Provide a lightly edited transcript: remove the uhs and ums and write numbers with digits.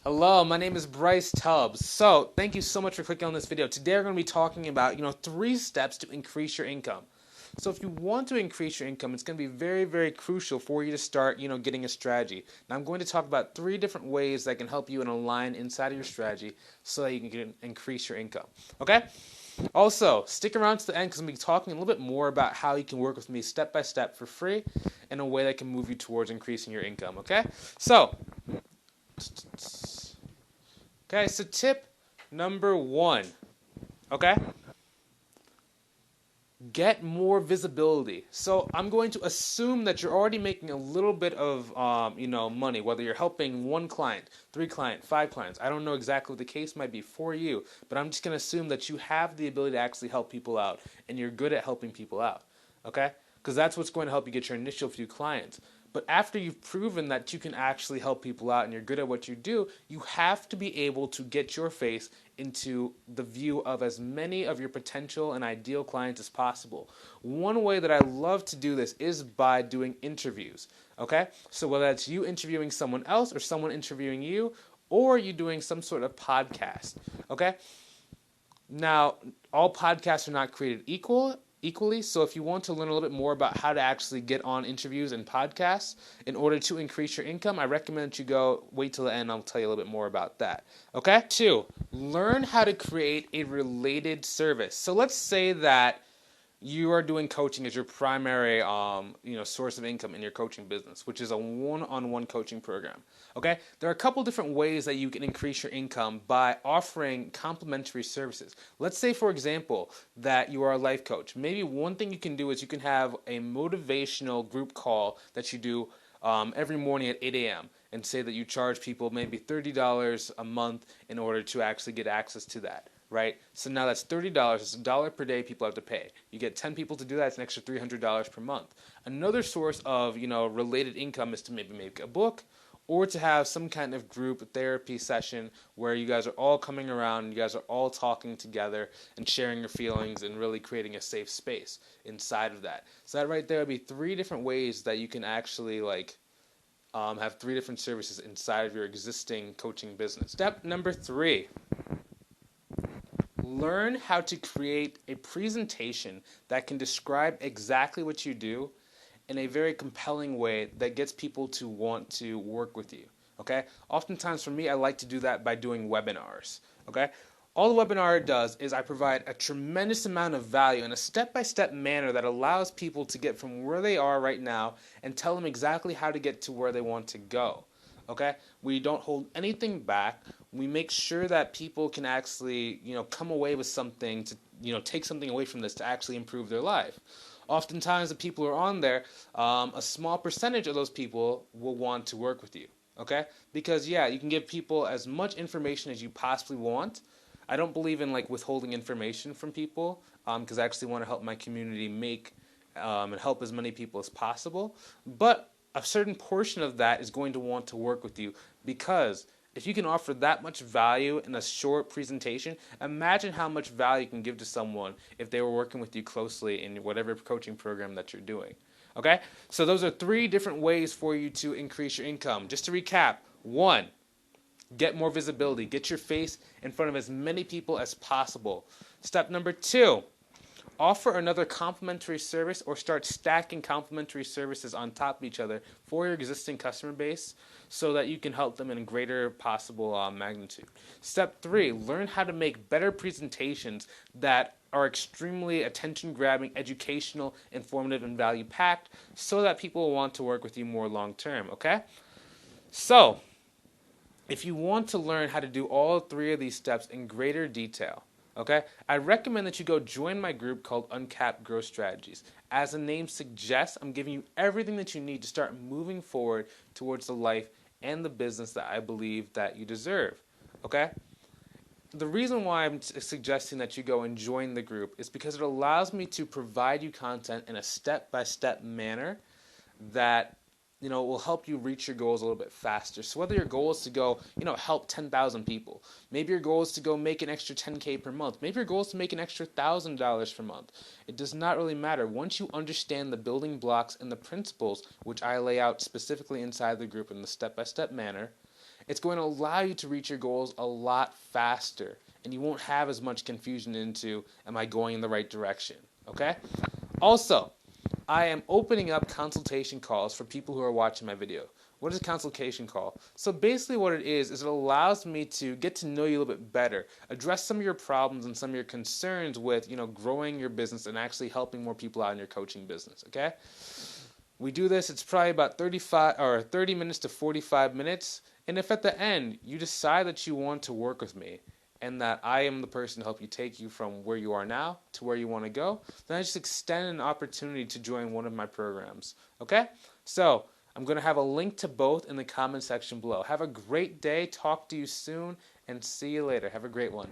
Hello, my name is Bryce Tubbs. So, thank you so much for clicking on this video. Today we're going to be talking about, 3 steps to increase your income. So, if you want to increase your income, it's going to be very, very crucial for you to start, getting a strategy. Now, I'm going to talk about 3 different ways that can help you and align inside of your strategy so that you can increase your income. Okay? Also, stick around to the end because I'm going to be talking a little bit more about how you can work with me step by step for free in a way that can move you towards increasing your income. Okay? So, so tip number 1, okay? Get more visibility. So I'm going to assume that you're already making a little bit of, money, whether you're helping 1 client, 3 clients, 5 clients. I don't know exactly what the case might be for you, but I'm just going to assume that you have the ability to actually help people out, and you're good at helping people out, okay? Because that's what's going to help you get your initial few clients. But after you've proven that you can actually help people out and you're good at what you do, you have to be able to get your face into the view of as many of your potential and ideal clients as possible. One way that I love to do this is by doing interviews. Okay? So whether that's you interviewing someone else or someone interviewing you, or you doing some sort of podcast. Okay? Now, all podcasts are not created equally, so if you want to learn a little bit more about how to actually get on interviews and podcasts in order to increase your income, I recommend that you wait till the end. I'll tell you a little bit more about that. Okay? 2, learn how to create a related service. So let's say that you are doing coaching as your primary source of income in your coaching business, which is a one-on-one coaching program. Okay, there are a couple different ways that you can increase your income by offering complementary services. Let's say, for example, that you are a life coach. Maybe one thing you can do is you can have a motivational group call that you do every morning at 8 a.m. and say that you charge people maybe $30 a month in order to actually get access to that. Right? So now that's $30. It's $1 per day people have to pay. You get 10 people to do that, it's an extra $300 per month. Another source of, related income is to maybe make a book or to have some kind of group therapy session where you guys are all coming around, you guys are all talking together and sharing your feelings and really creating a safe space inside of that. So that right there would be 3 different ways that you can actually have 3 different services inside of your existing coaching business. Step number 3. Learn how to create a presentation that can describe exactly what you do in a very compelling way that gets people to want to work with you. Okay? Oftentimes for me, I like to do that by doing webinars. Okay? All the webinar does is I provide a tremendous amount of value in a step-by-step manner that allows people to get from where they are right now and tell them exactly how to get to where they want to go. Okay? We don't hold anything back. We make sure that people can actually, come away with something to, take something away from this to actually improve their life. Oftentimes, the people who are on there, a small percentage of those people will want to work with you. Okay? Because, yeah, you can give people as much information as you possibly want. I don't believe in withholding information from people because I actually want to help my community make and help as many people as possible. But a certain portion of that is going to want to work with you because if you can offer that much value in a short presentation, imagine how much value you can give to someone if they were working with you closely in whatever coaching program that you're doing. Okay? So those are 3 different ways for you to increase your income. Just to recap, 1, get more visibility. Get your face in front of as many people as possible. Step number 2, offer another complementary service or start stacking complementary services on top of each other for your existing customer base so that you can help them in greater possible magnitude. Step 3, learn how to make better presentations that are extremely attention-grabbing, educational, informative, and value-packed so that people will want to work with you more long-term, okay? So, if you want to learn how to do all 3 of these steps in greater detail, okay, I recommend that you go join my group called Uncapped Growth Strategies. As the name suggests, I'm giving you everything that you need to start moving forward towards the life and the business that I believe that you deserve, okay? The reason why I'm suggesting that you go and join the group is because it allows me to provide you content in a step-by-step manner that will help you reach your goals a little bit faster. So whether your goal is to go, help 10,000 people, maybe your goal is to go make an extra 10K per month, maybe your goal is to make an extra $1,000 per month. It does not really matter. Once you understand the building blocks and the principles, which I lay out specifically inside the group in the step-by-step manner, It's going to allow you to reach your goals a lot faster, and you won't have as much confusion into, am I going in the right direction? Okay? Also, I am opening up consultation calls for people who are watching my video. What is a consultation call? So basically what it is it allows me to get to know you a little bit better, address some of your problems and some of your concerns with, growing your business and actually helping more people out in your coaching business, okay? We do this, it's probably about 30 minutes to 45 minutes. And if at the end you decide that you want to work with me and that I am the person to help you take you from where you are now to where you want to go, then I just extend an opportunity to join one of my programs. Okay? So I'm going to have a link to both in the comment section below. Have a great day. Talk to you soon and see you later. Have a great one.